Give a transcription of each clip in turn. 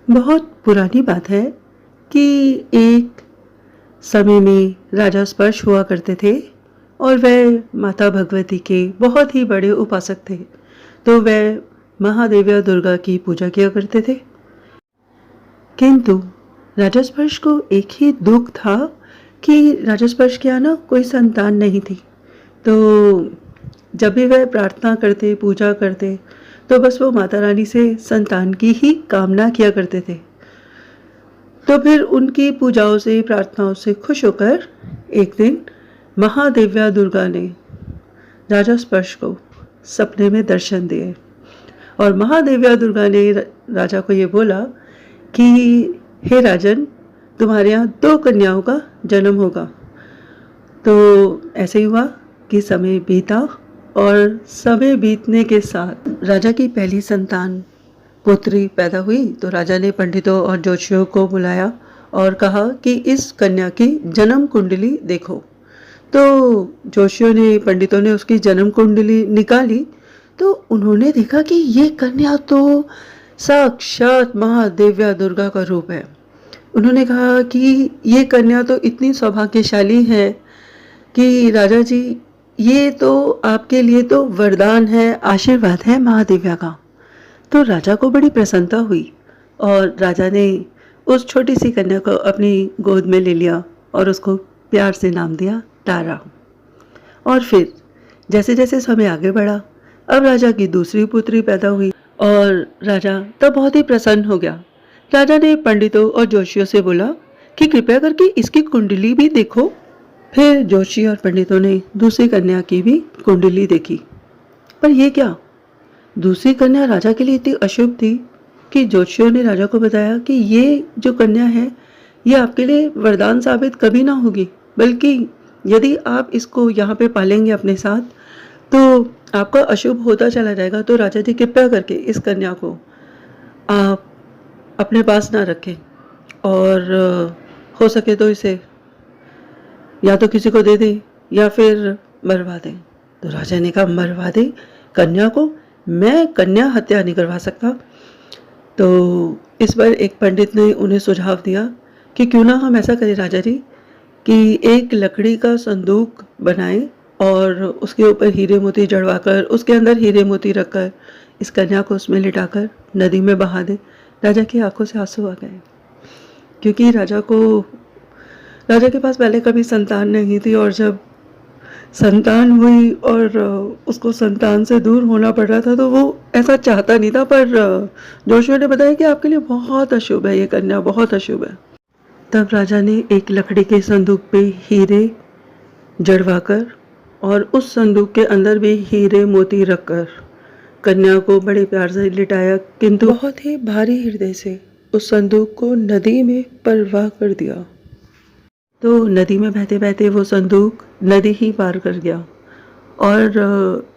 बहुत पुरानी बात है कि एक समय में राजा स्पर्श हुआ करते थे और वह माता भगवती के बहुत ही बड़े उपासक थे। तो वह महादेव्या दुर्गा की पूजा किया करते थे। किंतु राजा स्पर्श को एक ही दुख था कि राजा स्पर्श के यहाँ ना कोई संतान नहीं थी। तो जब भी वह प्रार्थना करते, पूजा करते, तो बस वो माता रानी से संतान की ही कामना किया करते थे। तो फिर उनकी पूजाओं से, प्रार्थनाओं से खुश होकर एक दिन महादेव्या दुर्गा ने राजा स्पर्श को सपने में दर्शन दिए और महादेव्या दुर्गा ने राजा को ये बोला कि हे राजन, तुम्हारे यहाँ 2 कन्याओं का जन्म होगा। तो ऐसे ही हुआ कि समय बीता और समय बीतने के साथ राजा की पहली संतान पुत्री पैदा हुई। तो राजा ने पंडितों और ज्योतिषियों को बुलाया और कहा कि इस कन्या की जन्म कुंडली देखो। तो ज्योतिषियों ने, पंडितों ने उसकी जन्म कुंडली निकाली तो उन्होंने देखा कि ये कन्या तो साक्षात महादेव्या दुर्गा का रूप है। उन्होंने कहा कि ये कन्या तो इतनी सौभाग्यशाली है कि राजा जी, ये तो आपके लिए तो वरदान है, आशीर्वाद है महादेव्या का। तो राजा को बड़ी प्रसन्नता हुई और राजा ने उस छोटी सी कन्या को अपनी गोद में ले लिया और उसको प्यार से नाम दिया तारा। और फिर जैसे जैसे समय आगे बढ़ा, अब राजा की दूसरी पुत्री पैदा हुई और राजा तब बहुत ही प्रसन्न हो गया। राजा ने पंडितों और ज्योतिषियों से बोला कि कृपया करके इसकी कुंडली भी देखो। फिर ज्योतिषी और पंडितों ने दूसरी कन्या की भी कुंडली देखी, पर यह क्या, दूसरी कन्या राजा के लिए इतनी अशुभ थी कि ज्योतिषियों ने राजा को बताया कि ये जो कन्या है ये आपके लिए वरदान साबित कभी ना होगी, बल्कि यदि आप इसको यहाँ पे पालेंगे अपने साथ तो आपका अशुभ होता चला जाएगा। तो राजा जी कृपया करके इस कन्या को आप अपने पास ना रखें और हो सके तो इसे या तो किसी को दे दें या फिर मरवा दें। तो राजा ने कहा, मरवा दें कन्या को? मैं कन्या हत्या नहीं करवा सकता। तो इस पर एक पंडित ने उन्हें सुझाव दिया कि क्यों ना हम ऐसा करें राजा जी कि एक लकड़ी का संदूक बनाएं और उसके ऊपर हीरे मोती जड़वाकर, उसके अंदर हीरे मोती रखकर इस कन्या को उसमें लिटाकर नदी में बहा दें। राजा की आंखों से आंसू आ गए, क्योंकि राजा के पास पहले कभी संतान नहीं थी और जब संतान हुई और उसको संतान से दूर होना पड़ रहा था तो वो ऐसा चाहता नहीं था। पर जोशियों ने बताया कि आपके लिए बहुत अशुभ है, ये कन्या बहुत अशुभ है। तब राजा ने एक लकड़ी के संदूक पे हीरे जड़वाकर और उस संदूक के अंदर भी हीरे मोती रखकर कन्या को बड़े प्यार से लिटाया, किंतु बहुत ही भारी हृदय से उस संदूक को नदी में परवाह कर दिया। तो नदी में बहते बहते वो संदूक नदी ही पार कर गया और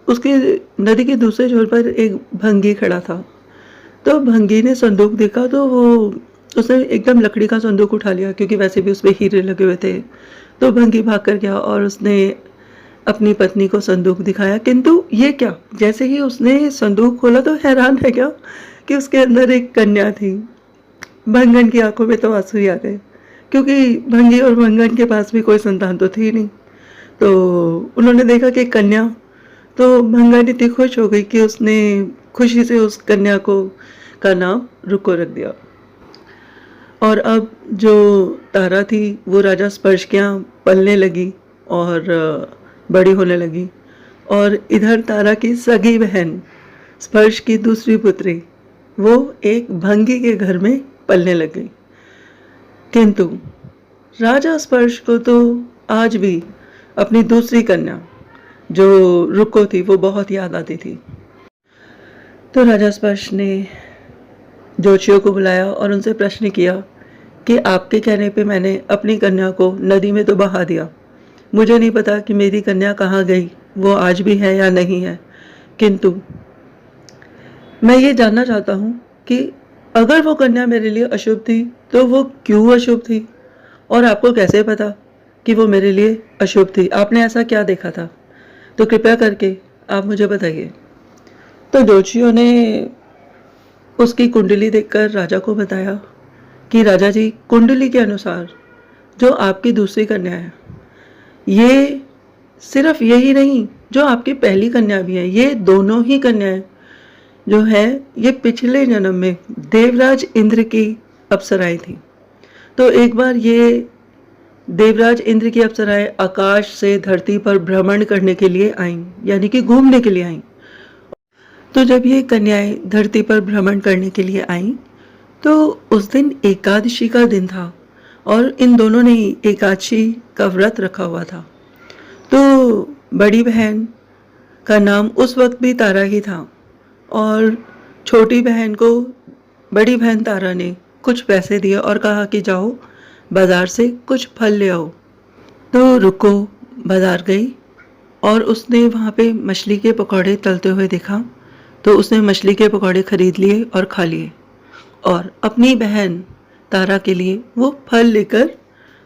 उसके नदी के दूसरे छोर पर एक भंगी खड़ा था। तो भंगी ने संदूक देखा तो उसने एकदम लकड़ी का संदूक उठा लिया, क्योंकि वैसे भी उसमें हीरे लगे हुए थे। तो भंगी भाग कर गया और उसने अपनी पत्नी को संदूक दिखाया, किंतु ये क्या, जैसे ही उसने संदूक खोला तो हैरान रह गया कि उसके अंदर एक कन्या थी। भंगन की आंखों में तो आंसू ही आ गए, क्योंकि भंगी और भंगन के पास भी कोई संतान तो थी नहीं। तो उन्होंने देखा कि कन्या, तो भंगन इतनी खुश हो गई कि उसने खुशी से उस कन्या का नाम रुको रख दिया। और अब जो तारा थी वो राजा स्पर्श के यहाँ पलने लगी और बड़ी होने लगी, और इधर तारा की सगी बहन स्पर्श की दूसरी पुत्री वो एक भंगी के घर में पलने लग गई। किंतु राजा स्पर्श को तो आज भी अपनी दूसरी कन्या जो रुको थी वो बहुत याद आती थी। तो राजा स्पर्श ने ज्योतिषियों को बुलाया और उनसे प्रश्न किया कि आपके कहने पे मैंने अपनी कन्या को नदी में तो बहा दिया, मुझे नहीं पता कि मेरी कन्या कहाँ गई, वो आज भी है या नहीं है, किंतु मैं ये जानना चाहता हूँ कि अगर वो कन्या मेरे लिए अशुभ थी तो वो क्यों अशुभ थी, और आपको कैसे पता कि वो मेरे लिए अशुभ थी, आपने ऐसा क्या देखा था, तो कृपया करके आप मुझे बताइए। तो ज्योतिषियों ने उसकी कुंडली देखकर राजा को बताया कि राजा जी, कुंडली के अनुसार जो आपकी दूसरी कन्या है, ये सिर्फ यही नहीं, जो आपकी पहली कन्या भी है, ये दोनों ही कन्याएं जो है ये पिछले जन्म में देवराज इंद्र की अप्सराएं थी। तो एक बार ये देवराज इंद्र की अप्सराएं आकाश से धरती पर भ्रमण करने के लिए आईं, यानी कि घूमने के लिए आईं। तो जब ये कन्याएं धरती पर भ्रमण करने के लिए आईं, तो उस दिन एकादशी का दिन था और इन दोनों ने ही एकादशी का व्रत रखा हुआ था। तो बड़ी बहन का नाम उस वक्त भी तारा ही था और छोटी बहन को बड़ी बहन तारा ने कुछ पैसे दिए और कहा कि जाओ बाज़ार से कुछ फल ले आओ। तो रुको बाज़ार गई और उसने वहाँ पे मछली के पकौड़े तलते हुए देखा, तो उसने मछली के पकौड़े खरीद लिए और खा लिए और अपनी बहन तारा के लिए वो फल लेकर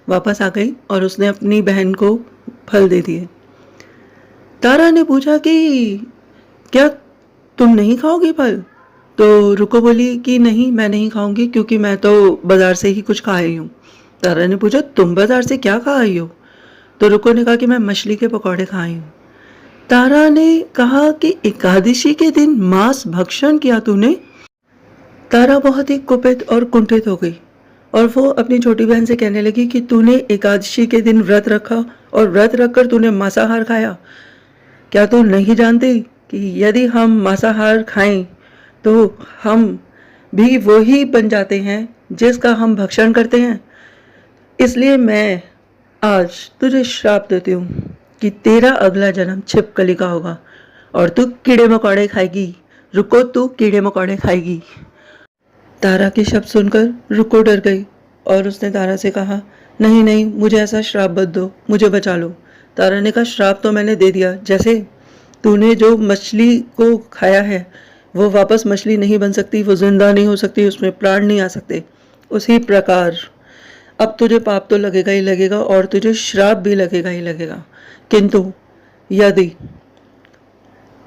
वापस आ गई और उसने अपनी बहन को फल दे दिए। तारा ने पूछा कि क्या तुम नहीं खाओगी फल? तो रुको बोली कि नहीं, मैं नहीं खाऊंगी क्योंकि मैं तो बाज़ार से ही कुछ खा आई हूँ। तारा ने पूछा तुम बाज़ार से क्या खा आई हो? तो रुको ने कहा कि मैं मछली के पकौड़े खा आई हूँ। तारा ने कहा कि एकादशी के दिन मांस भक्षण किया तूने? तारा बहुत ही कुपित और कुंठित हो गई और वो अपनी छोटी बहन से कहने लगी कि तूने एकादशी के दिन व्रत रखा और व्रत रखकर तूने मांसाहार खाया। क्या तू नहीं जानती कि यदि हम मांसाहार खाएं तो हम भी वही बन जाते हैं जिसका हम भक्षण करते हैं? इसलिए मैं आज तुझे श्राप देती हूँ कि तेरा अगला जन्म छिपकली का होगा और तू कीड़े मकोड़े खाएगी। रुको, तू कीड़े मकोड़े खाएगी। तारा के शब्द सुनकर रुको डर गई और उसने तारा से कहा नहीं नहीं, मुझे ऐसा श्राप मत दो, मुझे बचा लो। तारा ने कहा श्राप तो मैंने दे दिया, जैसे तूने जो मछली को खाया है वो वापस मछली नहीं बन सकती, वो जिंदा नहीं हो सकती, उसमें प्राण नहीं आ सकते, उसी प्रकार अब तुझे पाप तो लगेगा ही लगेगा और तुझे श्राप भी लगेगा ही लगेगा। किंतु यदि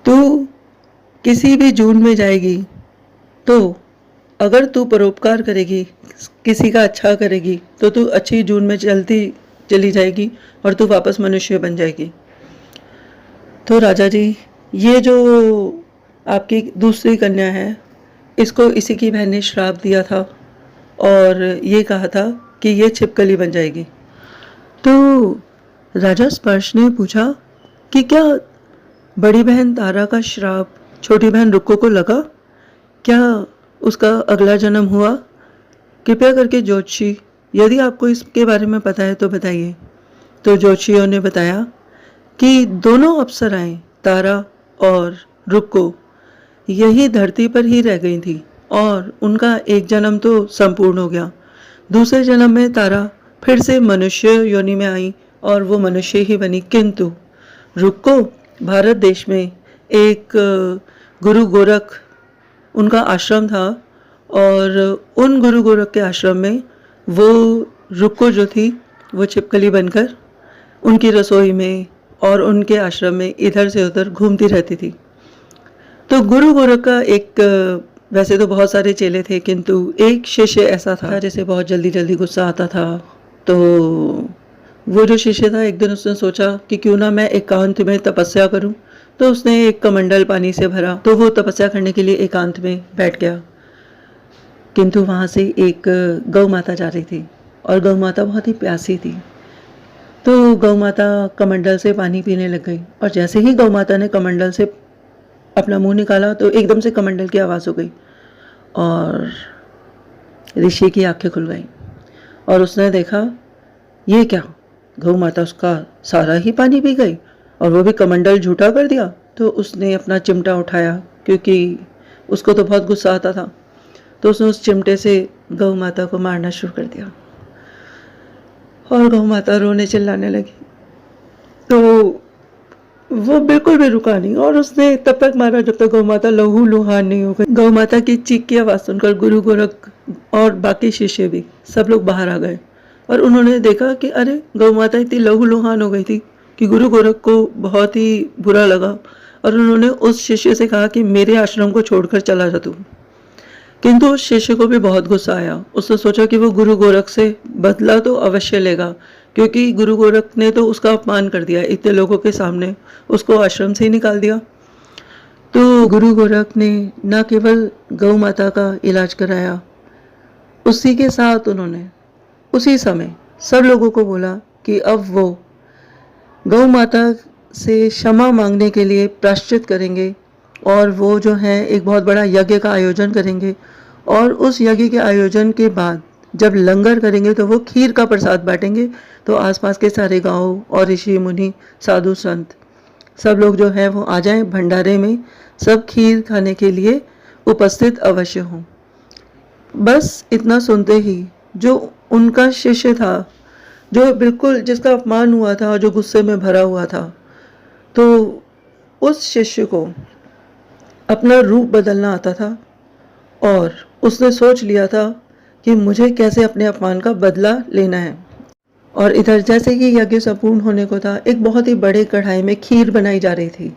तू किसी भी जून में जाएगी तो अगर तू परोपकार करेगी, किसी का अच्छा करेगी, तो तू अच्छी जून में चली जाएगी और तू वापस मनुष्य बन जाएगी। तो राजा जी, ये जो आपकी दूसरी कन्या है, इसको इसी की बहन ने श्राप दिया था और ये कहा था कि ये छिपकली बन जाएगी। तो राजा स्पर्श ने पूछा कि क्या बड़ी बहन तारा का श्राप छोटी बहन रुक्को को लगा? क्या उसका अगला जन्म हुआ? कृपया करके ज्योतिषी, यदि आपको इसके बारे में पता है तो बताइए। तो ज्योतिषियों ने बताया कि दोनों अप्सराएं तारा और रुक्को यही धरती पर ही रह गई थी और उनका एक जन्म तो संपूर्ण हो गया। दूसरे जन्म में तारा फिर से मनुष्य योनि में आई और वो मनुष्य ही बनी, किंतु रुक्को भारत देश में एक गुरु गोरख उनका आश्रम था और उन गुरु गोरख के आश्रम में वो रुक्को जो थी वो छिपकली बनकर उनकी रसोई में और उनके आश्रम में इधर से उधर घूमती रहती थी। तो गुरु गोरख का एक, वैसे तो बहुत सारे चेले थे किंतु एक शिष्य ऐसा था जिसे बहुत जल्दी जल्दी गुस्सा आता था। तो वो जो शिष्य था, एक दिन उसने सोचा कि क्यों ना मैं एकांत में तपस्या करूं। तो उसने एक कमंडल पानी से भरा, तो वो तपस्या करने के लिए एकांत में बैठ गया। किंतु वहाँ से एक गौ माता जा रही थी और गौ माता बहुत ही प्यासी थी। तो गौ माता कमंडल से पानी पीने लग गई और जैसे ही गौ माता ने कमंडल से अपना मुंह निकाला तो एकदम से कमंडल की आवाज़ हो गई और ऋषि की आंखें खुल गई और उसने देखा ये क्या, गौ माता उसका सारा ही पानी पी गई और वो भी कमंडल झूठा कर दिया। तो उसने अपना चिमटा उठाया क्योंकि उसको तो बहुत गुस्सा आता था। तो उसने उस चिमटे से गौ माता को मारना शुरू कर दिया और गौ माता रोने चिल्लाने लगी। तो वो बिल्कुल भी रुका नहीं और उसने तब तक मारा जब तक गौ माता लहू लुहान नहीं हो गई। गौ माता की चीख की आवाज़ सुनकर गुरु गोरख और बाकी शिष्य भी सब लोग बाहर आ गए और उन्होंने देखा कि अरे गौ माता इतनी लहू लुहान हो गई थी कि गुरु गोरख को बहुत ही बुरा लगा और उन्होंने उस शिष्य से कहा कि मेरे आश्रम को छोड़कर चला जा तू। किंतु उस शिष्य को भी बहुत गुस्सा आया। उसने सोचा कि वो गुरु गोरख से बदला तो अवश्य लेगा, क्योंकि गुरु गोरख ने तो उसका अपमान कर दिया, इतने लोगों के सामने उसको आश्रम से ही निकाल दिया। तो गुरु गोरख ने न केवल गौ माता का इलाज कराया, उसी के साथ उन्होंने उसी समय सब लोगों को बोला कि अब वो गौ माता से क्षमा मांगने के लिए प्रायश्चित करेंगे और वो जो है एक बहुत बड़ा यज्ञ का आयोजन करेंगे, और उस यज्ञ के आयोजन के बाद जब लंगर करेंगे तो वो खीर का प्रसाद बांटेंगे। तो आसपास के सारे गांव और ऋषि मुनि साधु संत सब लोग जो है वो आ जाएं भंडारे में, सब खीर खाने के लिए उपस्थित अवश्य हों। बस इतना सुनते ही जो उनका शिष्य था, जो बिल्कुल जिसका अपमान हुआ था और जो गुस्से में भरा हुआ था, तो उस शिष्य को अपना रूप बदलना आता था और उसने सोच लिया था कि मुझे कैसे अपने अपमान का बदला लेना है। और इधर जैसे ही यज्ञ संपूर्ण होने को था, एक बहुत ही बड़े कढ़ाई में खीर बनाई जा रही थी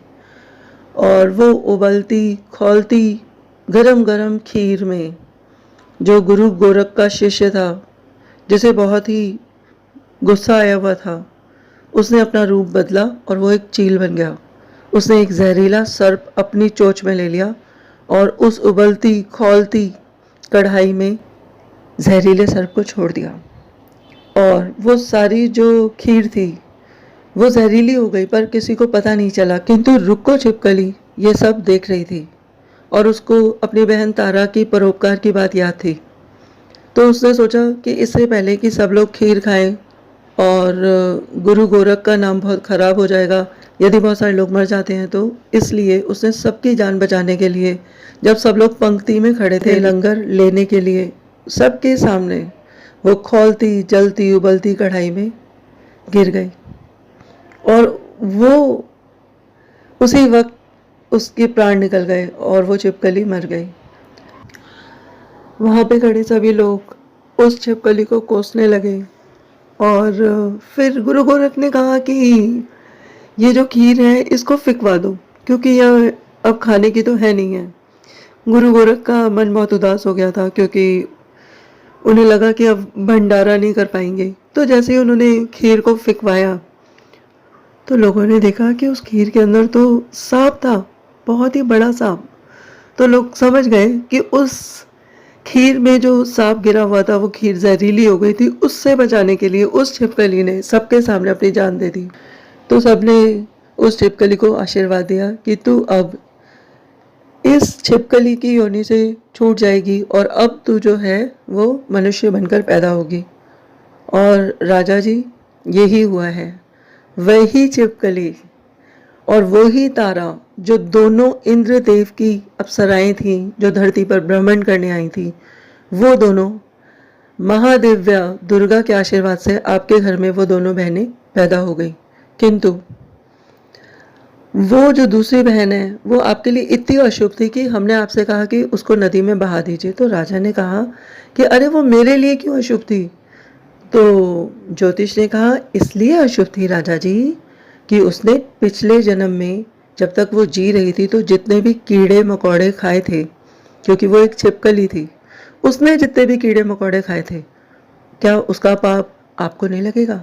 और वो उबलती खौलती गरम गरम खीर में जो गुरु गोरख का शिष्य था, जिसे बहुत ही गुस्सा आया हुआ था, उसने अपना रूप बदला और वो एक चील बन गया। उसने एक जहरीला सर्प अपनी चोंच में ले लिया और उस उबलती खौलती कढ़ाई में जहरीले सर्प को छोड़ दिया, और वो सारी जो खीर थी वो जहरीली हो गई, पर किसी को पता नहीं चला। किंतु रुक्को छिपकली ये सब देख रही थी और उसको अपनी बहन तारा की परोपकार की बात याद थी। तो उसने सोचा कि इससे पहले कि सब लोग खीर खाएं और गुरु गोरख का नाम बहुत खराब हो जाएगा यदि बहुत सारे लोग मर जाते हैं, तो इसलिए उसने सबकी जान बचाने के लिए, जब सब लोग पंक्ति में खड़े थे लंगर लेने के लिए, सबके सामने वो खौलती जलती उबलती कढ़ाई में गिर गई और वो उसी वक्त उसके प्राण निकल गए और वो छिपकली मर गई। वहाँ पे खड़े सभी लोग उस छिपकली को कोसने लगे और फिर गुरु गोरख ने कहा कि ये जो खीर है इसको फिकवा दो, क्योंकि यह अब खाने की तो है नहीं है। गुरु गोरख का मन बहुत उदास हो गया था, क्योंकि उन्हें लगा कि अब भंडारा नहीं कर पाएंगे। तो जैसे ही उन्होंने खीर को फिकवाया तो लोगों ने देखा कि उस खीर के अंदर तो सांप था, बहुत ही बड़ा सांप। तो लोग समझ गए कि उस खीर में जो सांप गिरा हुआ था वो खीर जहरीली हो गई थी। उससे बचाने के लिए उस छिपकली ने सबके सामने अपनी जान दे दी। तो सबने उस छिपकली को आशीर्वाद दिया कि तू अब इस छिपकली की योनि से छूट जाएगी और अब तू जो है वो मनुष्य बनकर पैदा होगी। और राजा जी यही हुआ है। वही छिपकली और वही तारा जो दोनों इंद्रदेव की अप्सराएं थीं, जो धरती पर भ्रमण करने आई थी, वो दोनों महादिव्या दुर्गा के आशीर्वाद से आपके घर में वो दोनों बहनें पैदा हो गई। किंतु वो जो दूसरी बहन है वो आपके लिए इतनी अशुभ थी कि हमने आपसे कहा कि उसको नदी में बहा दीजिए। तो राजा ने कहा कि अरे वो मेरे लिए क्यों अशुभ थी? तो ज्योतिष ने कहा इसलिए अशुभ थी राजा जी कि उसने पिछले जन्म में जब तक वो जी रही थी तो जितने भी कीड़े मकोड़े खाए थे, क्योंकि वो एक छिपकली थी, उसने जितने भी कीड़े मकोड़े खाए थे, क्या उसका पाप आपको नहीं लगेगा?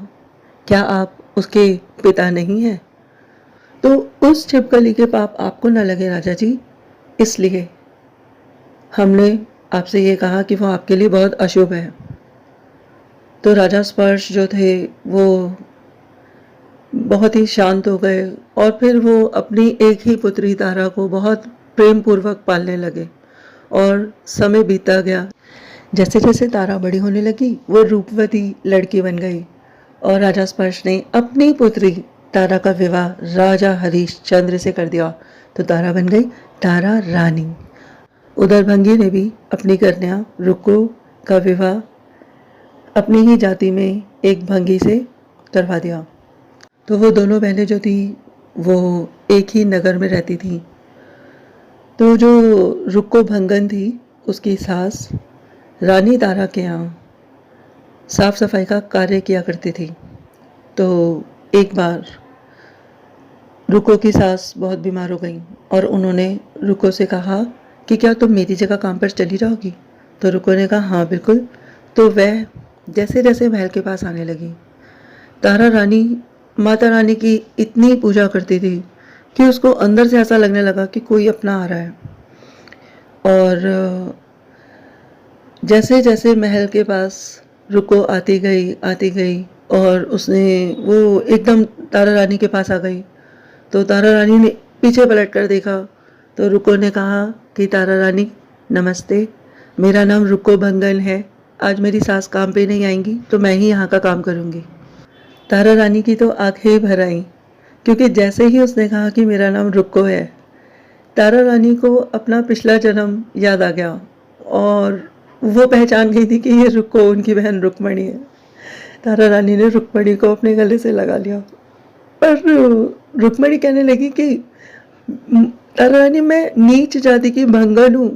क्या आप उसके पिता नहीं हैं? तो उस छिपकली के पाप आपको ना लगे राजा जी, इसलिए हमने आपसे ये कहा कि वो आपके लिए बहुत अशुभ है। तो राजा स्पर्श जो थे वो बहुत ही शांत हो गए और फिर वो अपनी एक ही पुत्री तारा को बहुत प्रेम पूर्वक पालने लगे और समय बीता गया। जैसे जैसे तारा बड़ी होने लगी वो रूपवती लड़की बन गई और राजा स्पर्श ने अपनी पुत्री तारा का विवाह राजा हरिश्चंद्र से कर दिया। तो तारा बन गई तारा रानी। उधर भंगी ने भी अपनी कन्या रुक्को का विवाह अपनी ही जाति में एक भंगी से करवा दिया। तो वो दोनों बहनें जो थी वो एक ही नगर में रहती थी। तो जो रुक्को भंगन थी उसकी सास रानी तारा के यहाँ साफ सफाई का कार्य किया करती थी। तो एक बार रुक्को की सास बहुत बीमार हो गई और उन्होंने रुक्को से कहा कि क्या तुम मेरी जगह काम पर चली जाओगी? तो रुको ने कहा हाँ बिल्कुल। तो वह जैसे जैसे महल के पास आने लगी, तारा रानी माता रानी की इतनी पूजा करती थी कि उसको अंदर से ऐसा लगने लगा कि कोई अपना आ रहा है। और जैसे जैसे महल के पास रुको आती गई और उसने वो एकदम तारा रानी के पास आ गई। तो तारा रानी ने पीछे पलट कर देखा तो रुको ने कहा कि तारा रानी नमस्ते, मेरा नाम रुको भंगन है, आज मेरी सास काम पे नहीं आएंगी तो मैं ही यहाँ का काम करूँगी। तारा रानी की तो आंखें ही भर आईं, क्योंकि जैसे ही उसने कहा कि मेरा नाम रुको है, तारा रानी को अपना पिछला जन्म याद आ गया और वो पहचान गई थी कि ये रुको उनकी बहन रुक्मणी है। तारा रानी ने रुक्मणी को अपने गले से लगा लिया, पर रुक्मणी कहने लगी कि तारा रानी मैं नीच जाति की भंगन हूँ।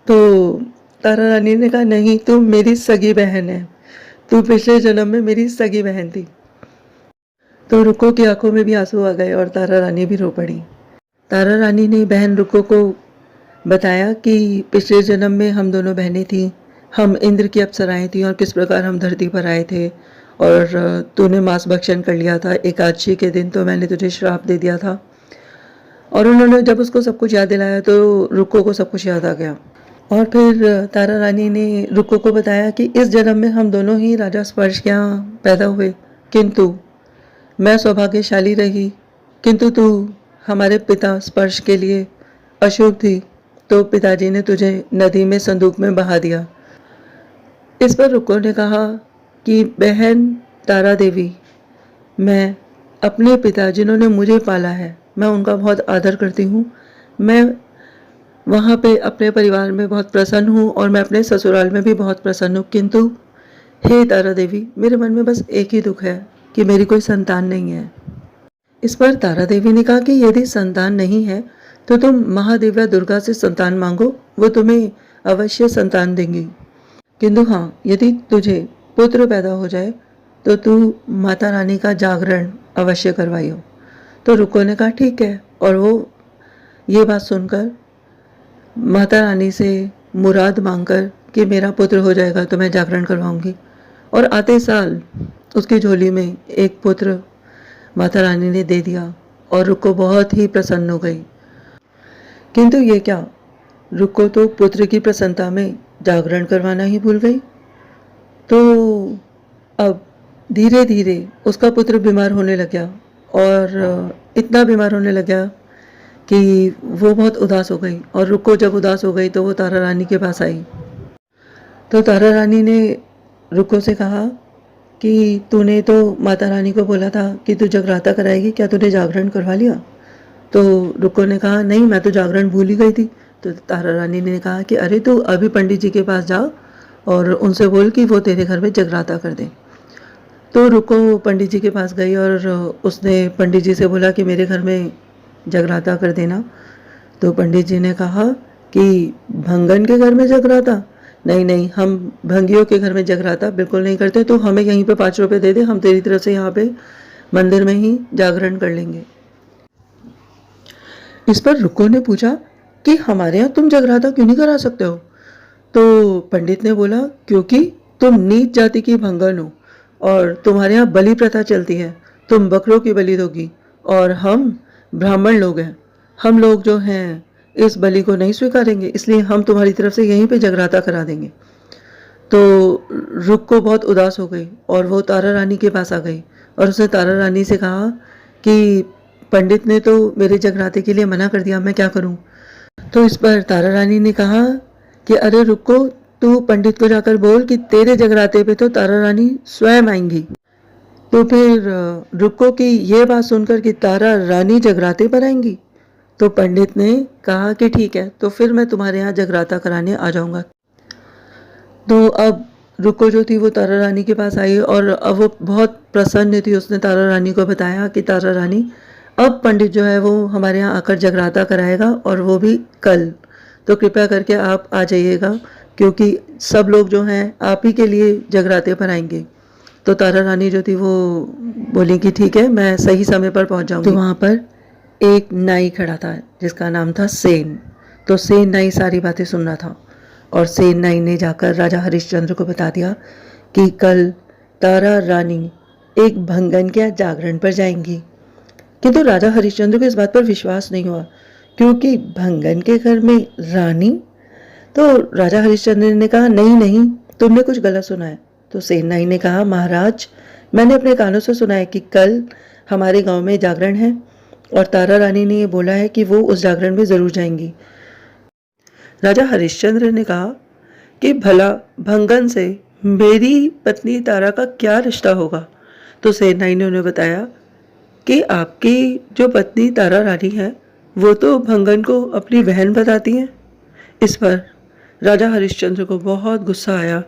तो तारा रानी ने कहा नहीं, तू मेरी सगी बहन है, तू पिछले जन्म में मेरी सगी बहन थी। तो रुको की आंखों में भी आंसू आ गए और तारा रानी भी रो पड़ी। तारा रानी ने बहन रुको को बताया कि पिछले जन्म में हम दोनों बहनें थीं, हम इंद्र की अप्सराएं थीं और किस प्रकार हम धरती पर आए थे और तूने मांस भक्षण कर लिया था एकादशी के दिन, तो मैंने तुझे श्राप दे दिया था। और उन्होंने जब उसको सब कुछ याद दिलाया तो रुको को सब कुछ याद आ गया। और फिर तारा रानी ने रुको को बताया कि इस जन्म में हम दोनों ही राजा स्पर्श के यहाँ पैदा हुए, किंतु मैं सौभाग्यशाली रही, किंतु तू हमारे पिता स्पर्श के लिए अशुभ थी, तो पिताजी ने तुझे नदी में संदूक में बहा दिया। इस पर रुको ने कहा कि बहन तारा देवी, मैं अपने पिता जिन्होंने मुझे पाला है, मैं उनका बहुत आदर करती हूँ। मैं वहाँ पे अपने परिवार में बहुत प्रसन्न हूँ और मैं अपने ससुराल में भी बहुत प्रसन्न हूँ, किंतु हे तारा देवी, मेरे मन में बस एक ही दुख है कि मेरी कोई संतान नहीं है। इस पर तारा देवी ने कहा कि यदि संतान नहीं है तो तुम महादेव्या दुर्गा से संतान मांगो, वो तुम्हें अवश्य संतान देंगी, किंतु हाँ, यदि तुझे पुत्र पैदा हो जाए तो तू माता रानी का जागरण अवश्य करवाइयो। तो रुको ने कहा ठीक है, और वो ये बात सुनकर माता रानी से मुराद मांगकर कि मेरा पुत्र हो जाएगा तो मैं जागरण करवाऊंगी, और आते साल उसकी झोली में एक पुत्र माता रानी ने दे दिया और रुको बहुत ही प्रसन्न हो गई। किंतु ये क्या, रुको तो पुत्र की प्रसन्नता में जागरण करवाना ही भूल गई। तो अब धीरे धीरे उसका पुत्र बीमार होने लग गया और इतना बीमार होने लग गया कि वो बहुत उदास हो गई। और रुको जब उदास हो गई तो वो तारा रानी के पास आई। तो तारा रानी ने रुको से कहा कि तूने तो माता रानी को बोला था कि तू जगराता कराएगी, क्या तूने जागरण करवा लिया? तो रुको ने कहा नहीं, मैं तो जागरण भूल ही गई थी। तो तारा रानी ने कहा कि अरे तू अभी पंडित जी के पास जाओ और उनसे बोल कि वो तेरे घर में जगराता कर दें। तो रुको पंडित जी के पास गई और उसने पंडित जी से बोला कि मेरे घर में जगराता कर देना। तो पंडित जी ने कहा कि भंगन के घर में जगराता? नहीं नहीं, हम भंगियों के घर में जगराता बिल्कुल नहीं करते, तो हमें यहीं पे 5 रुपए दे दे, हम तेरी तरफ से यहाँ पे मंदिर में ही जागरण कर लेंगे। इस पर रुको ने पूछा कि हमारे यहाँ तुम जगराता क्यों नहीं करा सकते हो? तो पंडित ने बोला क्योंकि तुम नीच जाति की भंगन हो और तुम्हारे यहाँ बलि प्रथा चलती है, तुम बकरों की बलि दोगी और हम ब्राह्मण लोग हैं, हम लोग जो हैं इस बलि को नहीं स्वीकारेंगे, इसलिए हम तुम्हारी तरफ से यहीं पे जगराता करा देंगे। तो रुको बहुत उदास हो गई और वो तारा रानी के पास आ गई और उसने तारा रानी से कहा कि पंडित ने तो मेरे जगराते के लिए मना कर दिया, मैं क्या करूं? तो इस पर तारा रानी ने कहा कि अरे रुको, तू पंडित को जाकर बोल कि तेरे जगराते पे तो तारा रानी स्वयं आएंगी। तो फिर रुको की ये बात सुनकर कि तारा रानी जगराते पर आएंगी, तो पंडित ने कहा कि ठीक है, तो फिर मैं तुम्हारे यहाँ जगराता कराने आ जाऊंगा। तो अब रुको जो थी वो तारा रानी के पास आई और अब वो बहुत प्रसन्न थी। उसने तारा रानी को बताया कि तारा रानी, अब पंडित जो है वो हमारे यहाँ आकर जगराता कराएगा और वो भी कल, तो कृपया करके आप आ जाइएगा क्योंकि सब लोग जो हैं आप ही के लिए जगराते पर आएंगे। तो तारा रानी जो थी वो बोली कि ठीक है, मैं सही समय पर पहुंच जाऊंगी। तो वहाँ पर एक नाई खड़ा था जिसका नाम था सेन। तो सेन नाई सारी बातें सुन रहा था और सेन नाई ने जाकर राजा हरिश्चंद्र को बता दिया कि कल तारा रानी एक भंगन के जागरण पर जाएंगी। किंतु राजा हरिश्चंद्र को इस बात पर विश्वास नहीं हुआ, क्योंकि भंगन के घर में रानी। तो राजा हरिश्चंद्र ने कहा, नहीं नहीं, तुमने कुछ गलत सुना है। तो सेन नाई ने कहा, महाराज, मैंने अपने कानों से सुना है कि कल हमारे गांव में जागरण है और तारा रानी ने ये बोला है कि वो उस जागरण में जरूर जाएंगी। राजा हरिश्चंद्र ने कहा कि भला भंगन से मेरी पत्नी तारा का क्या रिश्ता होगा। तो सेन नाई ने उन्हें बताया कि आपकी जो पत्नी तारा रानी है वो तो भंगन को अपनी बहन बताती हैं। इस पर राजा हरिश्चंद्र को बहुत गुस्सा आया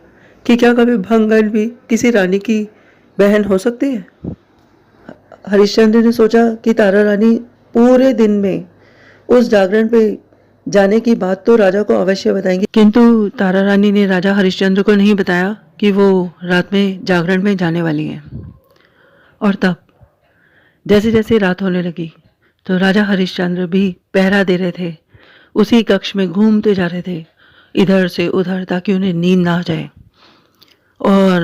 कि क्या कभी भंगन भी किसी रानी की बहन हो सकती है। हरिश्चंद्र ने सोचा कि तारा रानी पूरे दिन में उस जागरण पे जाने की बात तो राजा को अवश्य बताएंगी, किंतु तारा रानी ने राजा हरिश्चंद्र को नहीं बताया कि वो रात में जागरण में जाने वाली हैं। और तब जैसे जैसे रात होने लगी तो राजा हरिश्चंद्र भी पहरा दे रहे थे, उसी कक्ष में घूमते जा रहे थे इधर से उधर, ताकि उन्हें नींद ना आ जाए। और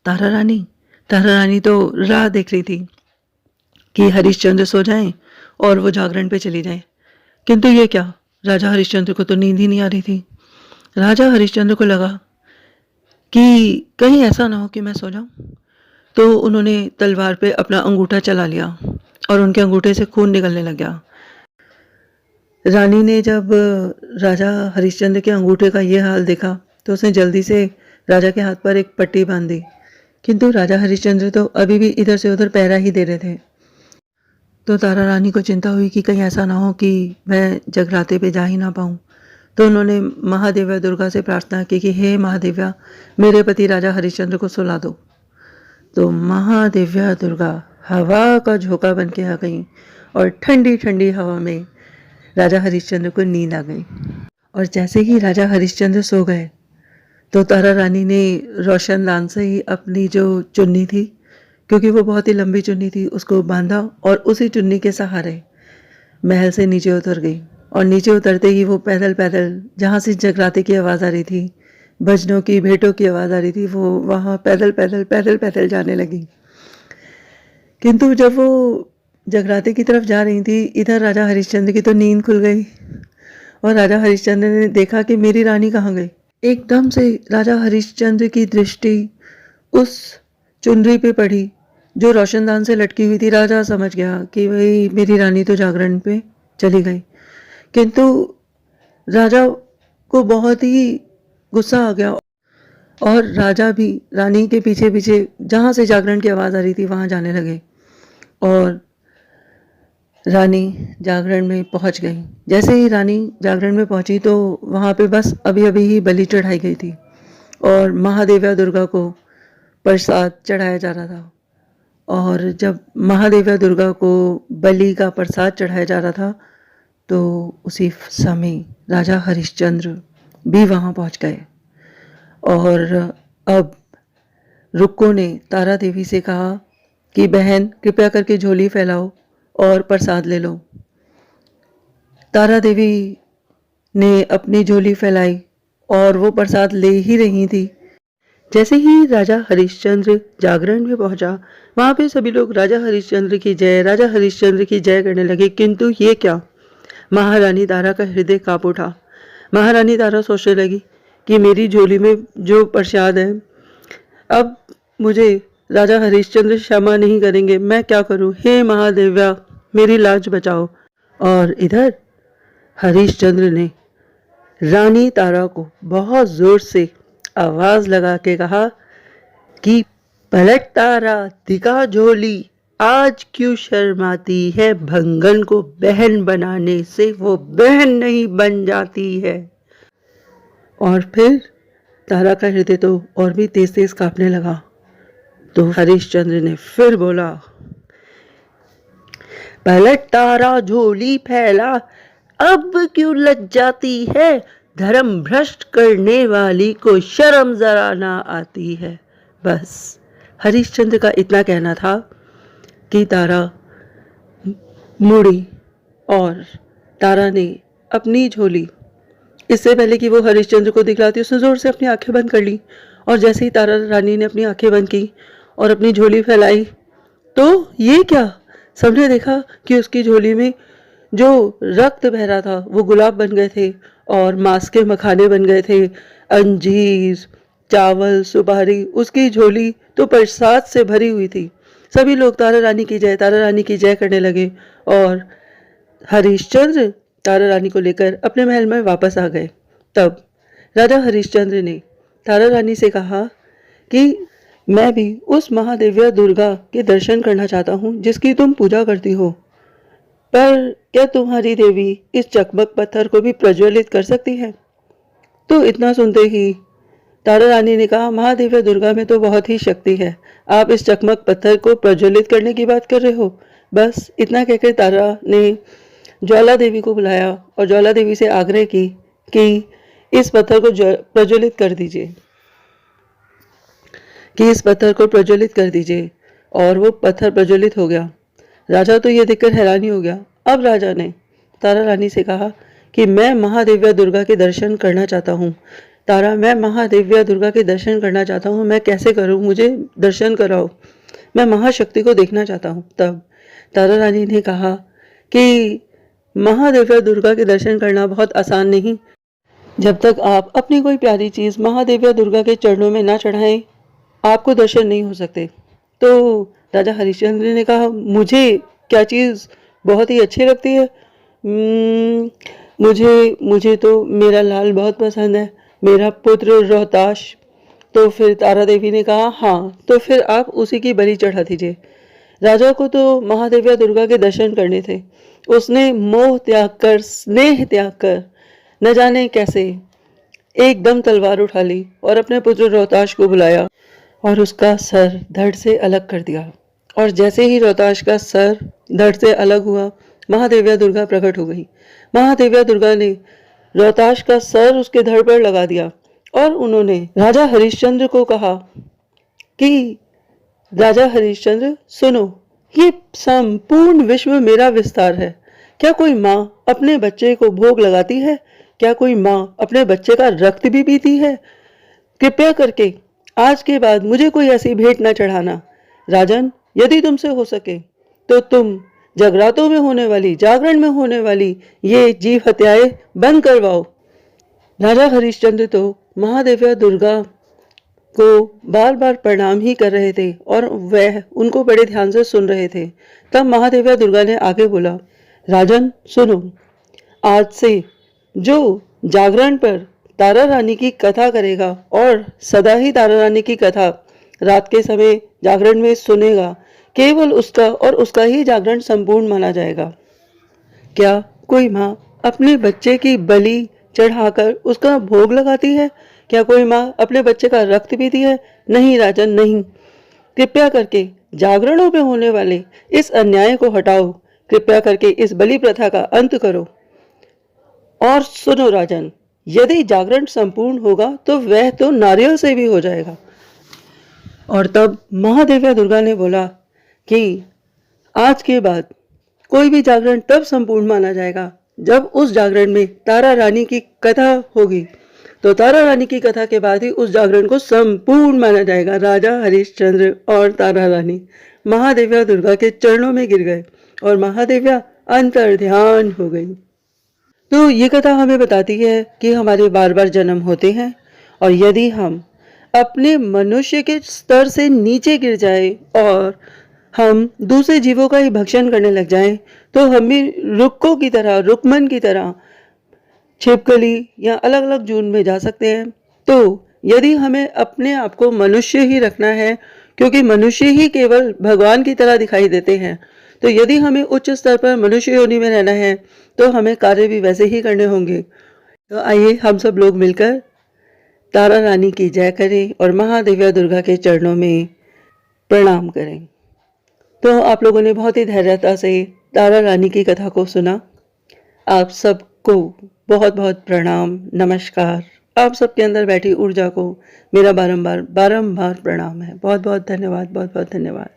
तारा रानी तो राह देख रही थी कि हरिश्चंद्र सो जाएं और वो जागरण पे चली जाएं। किंतु ये क्या, राजा हरिश्चंद्र को तो नींद ही नहीं आ रही थी। राजा हरिश्चंद्र को लगा कि कहीं ऐसा ना हो कि मैं सो जाऊं। तो उन्होंने तलवार पे अपना अंगूठा चला लिया और उनके अंगूठे से खून निकलने लग गया। रानी ने जब राजा हरिश्चंद्र के अंगूठे का ये हाल देखा तो उसने जल्दी से राजा के हाथ पर एक पट्टी बांध दी, किंतु राजा हरिश्चंद्र तो अभी भी इधर से उधर पहरा ही दे रहे थे। तो तारा रानी को चिंता हुई कि कहीं ऐसा ना हो कि मैं जगराते पे जा ही ना पाऊँ। तो उन्होंने महादेव्या दुर्गा से प्रार्थना की कि हे महादेव्या, मेरे पति राजा हरिश्चंद्र को सुला दो। तो महादेव्या दुर्गा हवा का झोंका बन के आ गई और ठंडी ठंडी हवा में राजा हरिश्चंद्र को नींद आ गई। और जैसे ही राजा हरिश्चंद्र सो गए तो तारा रानी ने रोशनदान से ही अपनी जो चुन्नी थी, क्योंकि वो बहुत ही लंबी चुन्नी थी, उसको बांधा और उसी चुन्नी के सहारे महल से नीचे उतर गई। और नीचे उतरते ही वो पैदल पैदल, जहाँ से जगराते की आवाज़ आ रही थी, भजनों की, भेंटों की आवाज़ आ रही थी, वो वहाँ पैदल पैदल जाने लगी। किंतु जब वो जगराते की तरफ जा रही थी, इधर राजा हरिश्चंद्र की तो नींद खुल गई और राजा हरिश्चंद्र ने देखा कि मेरी रानी कहाँ गई। एकदम से राजा हरिश्चंद्र की दृष्टि उस चुनरी पे पड़ी जो रोशनदान से लटकी हुई थी। राजा समझ गया कि भाई मेरी रानी तो जागरण पे चली गई। किंतु राजा को बहुत ही गुस्सा आ गया और राजा भी रानी के पीछे पीछे जहाँ से जागरण की आवाज़ आ रही थी वहाँ जाने लगे और रानी जागरण में पहुँच गई। जैसे ही रानी जागरण में पहुँची तो वहाँ पे बस अभी अभी ही बलि चढ़ाई गई थी और महादेव्या दुर्गा को प्रसाद चढ़ाया जा रहा था। और जब महादेव्या दुर्गा को बलि का प्रसाद चढ़ाया जा रहा था तो उसी समय राजा हरिश्चंद्र भी वहाँ पहुँच गए। और अब रुक्को ने तारा देवी से कहा कि बहन, कृपया करके झोली फैलाओ और प्रसाद ले लो। तारा देवी ने अपनी झोली फैलाई और वो प्रसाद ले ही रही थी। जैसे ही राजा हरिश्चंद्र जागरण में पहुंचा, वहां पे सभी लोग राजा हरिश्चंद्र की जय, राजा हरिश्चंद्र की जय करने लगे। किंतु ये क्या, महारानी तारा का हृदय कांप उठा। महारानी तारा सोचने लगी कि मेरी झोली में जो प्रसाद है, अब मुझे राजा हरिश्चंद्र क्षमा नहीं करेंगे, मैं क्या करूं? हे महादेव्या, मेरी लाज बचाओ। और इधर हरिश्चंद्र ने रानी तारा को बहुत जोर से आवाज लगा के कहा कि पलट तारा, दिखा झोली, आज क्यों शर्माती है? भंगन को बहन बनाने से वो बहन नहीं बन जाती है। और फिर तारा का हृदय तो और भी तेज तेज कांपने लगा। तो हरिश्चंद्र ने फिर बोला, पलट तारा, झोली फैला, अब क्यों लज जाती है? धर्म भ्रष्ट करने वाली को शर्म जरा ना आती है। बस हरिश्चंद्र का इतना कहना था कि तारा मुड़ी और तारा ने अपनी झोली, इससे पहले कि वो हरिश्चंद्र को दिखलाती, उसने ज़ोर से अपनी आंखें बंद कर ली। और जैसे ही तारा रानी ने अपनी आंखें बंद की और अपनी झोली फैलाई, तो ये क्या, सबने देखा कि उसकी झोली में जो रक्त बह रहा था वो गुलाब बन गए थे और मांस के मखाने बन गए थे, अंजीर, चावल, सुपारी। उसकी झोली तो प्रसाद से भरी हुई थी। सभी लोग तारा रानी की जय, तारा रानी की जय करने लगे और हरिश्चंद्र तारा रानी को लेकर अपने महल में वापस आ गए। तब राजा हरिश्चंद्र ने तारा रानी से कहा कि मैं भी उस महादेव्या दुर्गा के दर्शन करना चाहता हूँ जिसकी तुम पूजा करती हो, पर क्या तुम्हारी देवी इस चकमक पत्थर को भी प्रज्वलित कर सकती है? तो इतना सुनते ही तारा रानी ने कहा, महादेव्या दुर्गा में तो बहुत ही शक्ति है, आप इस चकमक पत्थर को प्रज्वलित करने की बात कर रहे हो? बस इतना कहकर तारा ने ज्वाला देवी को बुलाया और ज्वाला देवी से आग्रह की कि इस पत्थर को प्रज्वलित कर दीजिए, कि इस पत्थर को प्रज्वलित कर दीजिए। और वो पत्थर प्रज्वलित हो गया। राजा तो ये देखकर हैरानी हो गया। अब राजा ने तारा रानी से कहा कि मैं महादेव्या दुर्गा के दर्शन करना चाहता हूँ। तारा, मैं महादेव्या दुर्गा के दर्शन करना चाहता हूँ, मैं कैसे करूँ, मुझे दर्शन कराओ, मैं महाशक्ति को देखना चाहता हूँ। तब तारा रानी ने कहा कि महादेव्या दुर्गा के दर्शन करना बहुत आसान नहीं, जब तक आप अपनी कोई प्यारी चीज़ महादेव्या दुर्गा के चरणों में ना चढ़ाएं, आपको दर्शन नहीं हो सकते। तो राजा हरिश्चंद्र ने कहा, मुझे क्या चीज़ बहुत ही अच्छी लगती है? मुझे तो मेरा लाल बहुत पसंद है, मेरा पुत्र रोहताश। तो फिर तारा देवी ने कहा, हाँ, तो फिर आप उसी की बलि चढ़ा दीजिए। राजा को तो महादेव्या दुर्गा के दर्शन करने थे। उसने मोह त्याग कर, स्नेह त्याग कर, न जाने कैसे एकदम तलवार उठा ली और अपने पुत्र रोहताश को बुलाया और उसका सर धड़ से अलग कर दिया। और जैसे ही रोहताश का सर धड़ से अलग हुआ, महादेव्या दुर्गा प्रकट हो गई। महादेव्या दुर्गा ने रोहताश का सर उसके धड़ पर लगा दिया और उन्होंने राजा हरिश्चंद्र को कहा कि राजा हरिश्चंद्र सुनो, ये संपूर्ण विश्व मेरा विस्तार है। क्या कोई माँ अपने बच्चे को भोग लगाती है? क्या कोई माँ अपने बच्चे का रक्त भी पीती है? कृपया करके आज के बाद मुझे कोई ऐसी भेंट न चढ़ाना। राजन, यदि तुमसे हो सके तो तुम जगरातों में होने वाली, जागरण में होने वाली ये जीव हत्याएं बंद करवाओ। राजा हरिश्चंद्र तो महादेव्या दुर्गा को बार बार प्रणाम ही कर रहे थे और वह उनको बड़े ध्यान से सुन रहे थे। तब महादेव्या दुर्गा ने आगे बोला, राजन सुनो, आज से जो जागरण पर तारा रानी की कथा करेगा और सदा ही तारा रानी की कथा रात के समय जागरण में सुनेगा, केवल उसका और उसका ही जागरण संपूर्ण माना जाएगा। क्या कोई माँ अपने बच्चे की बलि चढ़ाकर उसका भोग लगाती है? क्या कोई माँ अपने बच्चे का रक्त पीती है? नहीं राजन, नहीं। कृपया करके जागरणों में होने वाले इस अन्याय को हटाओ। कृपया करके इस बलि प्रथा का अंत करो। और सुनो राजन, यदि जागरण संपूर्ण होगा तो वह तो नारियल से भी हो जाएगा। और तब महादेव्या दुर्गा ने बोला कि आज के बाद कोई भी जागरण तब संपूर्ण माना जाएगा जब उस जागरण में तारा रानी की कथा होगी। तो तारा रानी की कथा के बाद ही उस जागरण को संपूर्ण माना जाएगा। राजा हरिश्चंद्र और तारा रानी महादेव्या दुर्गा के चरणों में गिर गए और महादेव्या अंतर्ध्यान हो गई। तो ये कथा हमें बताती है कि हमारे बार बार जन्म होते हैं और यदि हम अपने मनुष्य के स्तर से नीचे गिर जाए और हम दूसरे जीवों का ही भक्षण करने लग जाएं, तो हम भी रुक्कों की तरह, रुक्मन की तरह छिपकली या अलग अलग जून में जा सकते हैं। तो यदि हमें अपने आप को मनुष्य ही रखना है, क्योंकि मनुष्य ही केवल भगवान की तरह दिखाई देते हैं, तो यदि हमें उच्च स्तर पर मनुष्य योनि में रहना है तो हमें कार्य भी वैसे ही करने होंगे। तो आइए हम सब लोग मिलकर तारा रानी की जय करें और महादेव्या दुर्गा के चरणों में प्रणाम करें। तो आप लोगों ने बहुत ही धैर्यता से तारा रानी की कथा को सुना। आप सबको बहुत बहुत प्रणाम, नमस्कार। आप सबके अंदर बैठी ऊर्जा को मेरा बारंबार प्रणाम है। बहुत बहुत धन्यवाद, बहुत बहुत धन्यवाद।